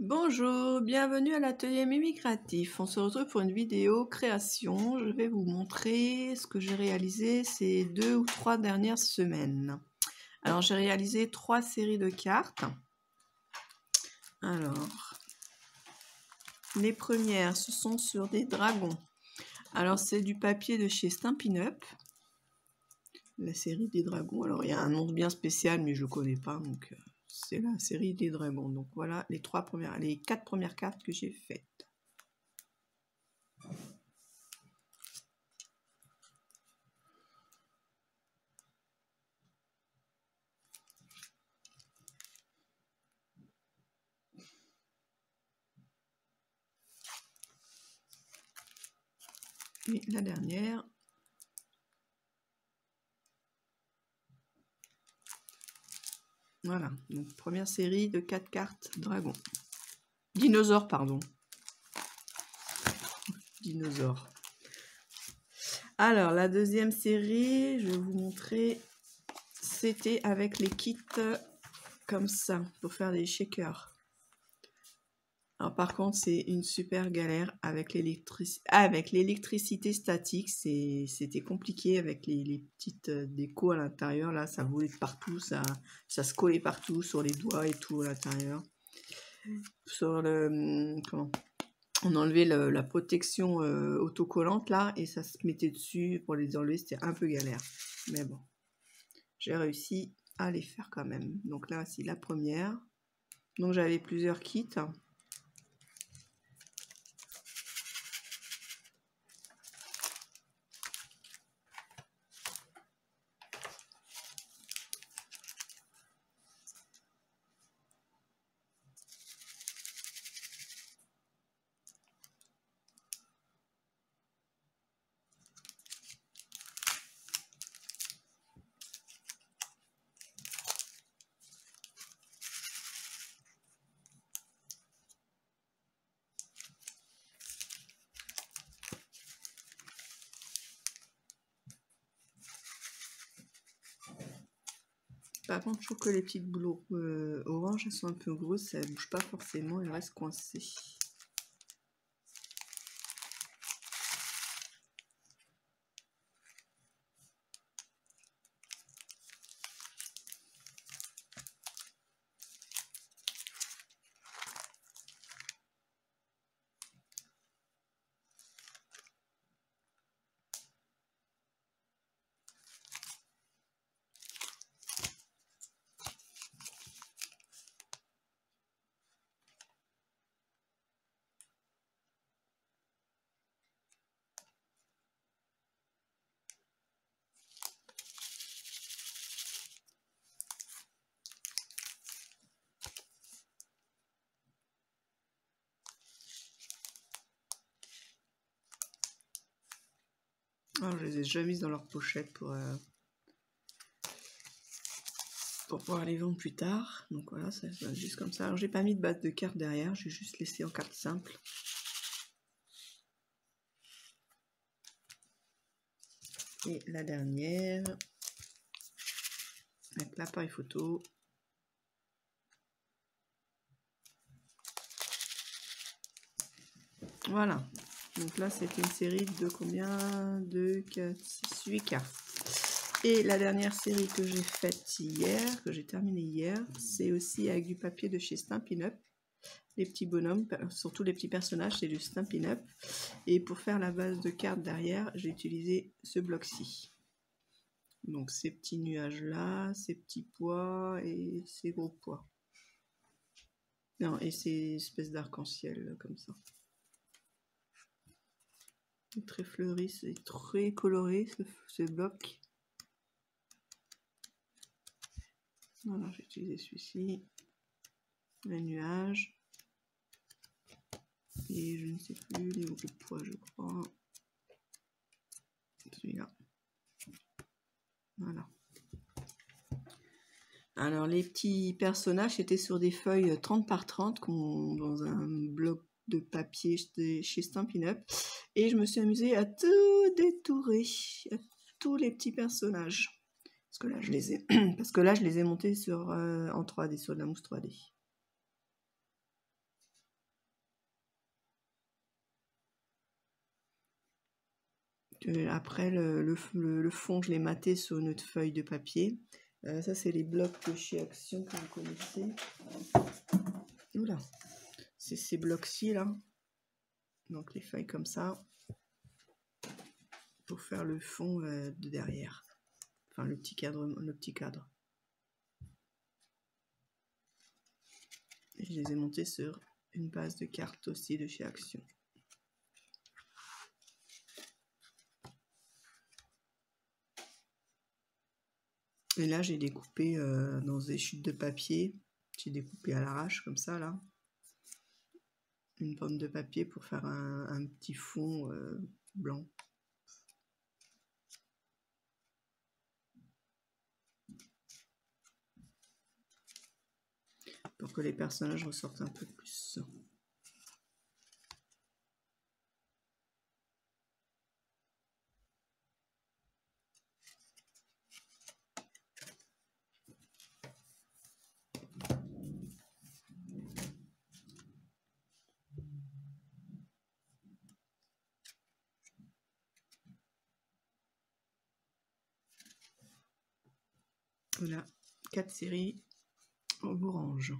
Bonjour, bienvenue à l'atelier Mimi Créatif. On se retrouve pour une vidéo création. Je vais vous montrer ce que j'ai réalisé ces 2 ou 3 dernières semaines. Alors j'ai réalisé 3 séries de cartes. Alors, les premières, ce sont sur des dragons. Alors c'est du papier de chez Stampin' Up. La série des dragons. Alors il y a un nom bien spécial mais je ne le connais pas, donc c'est la série des dragons. Donc voilà les 4 premières cartes que j'ai faites. Et la dernière. Voilà, donc première série de 4 cartes dragon. Dinosaure, pardon. Dinosaure. Alors, la deuxième série, je vais vous montrer, c'était avec les kits comme ça, pour faire des shakers. Alors par contre, c'est une super galère avec l'électricité statique. C'était compliqué avec les petites décos à l'intérieur. Là, ça volait de partout, ça se collait partout sur les doigts et tout à l'intérieur. Sur le... Comment ? On enlevait la protection autocollante là et ça se mettait dessus pour les enlever. C'était un peu galère. Mais bon, j'ai réussi à les faire quand même. Donc là, c'est la première. Donc j'avais plusieurs kits. Par contre, je trouve que les petites boules oranges, elles sont un peu grosses, ça ne bouge pas forcément, elles restent coincées. Alors, je les ai déjà mises dans leur pochette pour pouvoir les vendre plus tard. Donc voilà, ça va juste comme ça. Alors, j'ai pas mis de base de carte derrière, j'ai juste laissé en carte simple. Et la dernière, avec l'appareil photo. Voilà. Donc là, c'était une série de combien? 2, 4, 6, 8 cartes. Et la dernière série que j'ai faite hier, que j'ai terminée hier, c'est aussi avec du papier de chez Stampin' Up. Les petits bonhommes, surtout les petits personnages, c'est du Stampin' Up. Et pour faire la base de cartes derrière, j'ai utilisé ce bloc-ci. Donc ces petits nuages-là, ces petits pois et ces gros pois. Non, et ces espèces d'arc-en-ciel comme ça. C'est très fleuri, c'est très coloré ce bloc. Voilà, j'ai utilisé celui-ci, les nuages, et je ne sais plus, les gros pois je crois, celui-là. Voilà. Alors les petits personnages étaient sur des feuilles 30 par 30 dans un bloc de papier chez Stampin' Up, et je me suis amusée à tout détourer, à tous les petits personnages. Parce que là, je les ai montés en 3D, sur de la mousse 3D. Après, le fond, je l'ai maté sur une autre feuille de papier. Ça, c'est les blocs de chez Action que vous connaissez. Oula, c'est ces blocs-ci, là. Donc, les feuilles comme ça. Pour faire le fond de derrière. Enfin, le petit cadre. Et je les ai montés sur une base de cartes aussi de chez Action. Et là, j'ai découpé dans des chutes de papier. J'ai découpé à l'arrache, comme ça, là. Une bande de papier pour faire un petit fond blanc. Pour que les personnages ressortent un peu plus. Voilà, 4 séries en orange.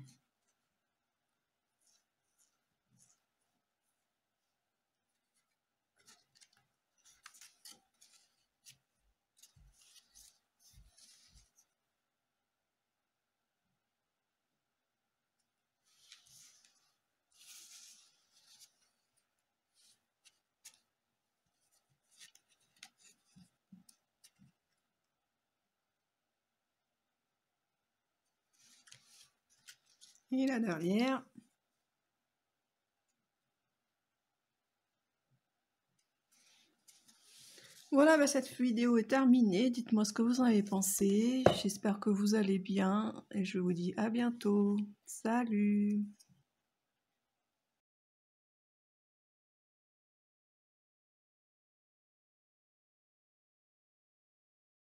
Et la dernière. Voilà, cette vidéo est terminée. Dites-moi ce que vous en avez pensé. J'espère que vous allez bien et je vous dis à bientôt. Salut!